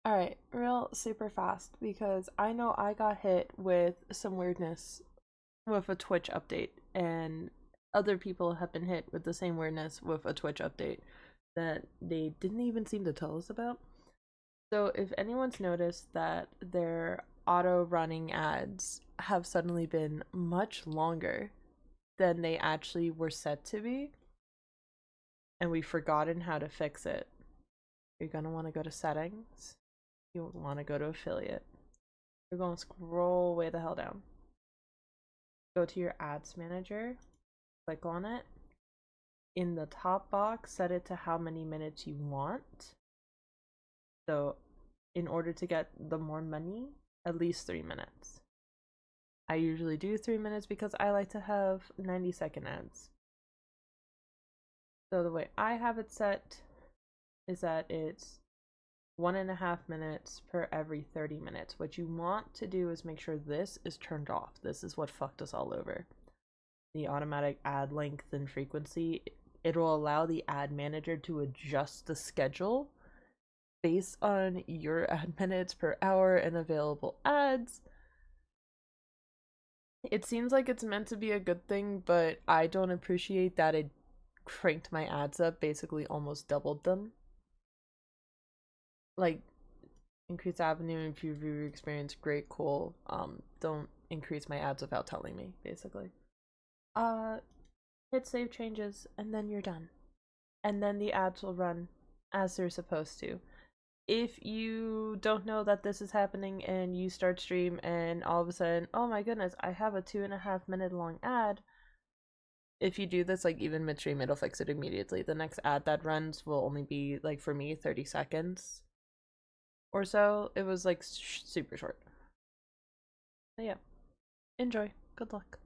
Alright, real super fast because I know I got hit with some weirdness with a Twitch update, and other people have been hit with the same weirdness with a Twitch update that they didn't even seem to tell us about. So, if anyone's noticed that their auto running ads have suddenly been much longer than they actually were set to be, and we've forgotten how to fix it, you're gonna want to go to settings. You'll want to go to affiliate. You're going to scroll way the hell down. Go to your ads manager, click on it. In the top box, set it to how many minutes you want. So, in order to get the more money, at least 3 minutes. I usually do 3 minutes because I like to have 90-second ads. So, the way I have it set is that it's 1.5 minutes per every 30 minutes. What you want to do is make sure this is turned off. This is what fucked us all over. The automatic ad length and frequency, it will allow the ad manager to adjust the schedule based on your ad minutes per hour and available ads. It seems like it's meant to be a good thing, but I don't appreciate that it cranked my ads up, basically almost doubled them. Like, increase avenue and viewer experience, great, cool. Don't increase my ads without telling me, basically. Uh, Hit save changes, and then you're done. And then the ads will run as they're supposed to. If you don't know that this is happening and you start stream and all of a sudden, oh my goodness, I have a 2.5 minute long ad. If you do this like even midstream, it'll fix it immediately. The next ad that runs will only be like, for me, 30 seconds or so. It was like super short. But yeah, enjoy. Good luck.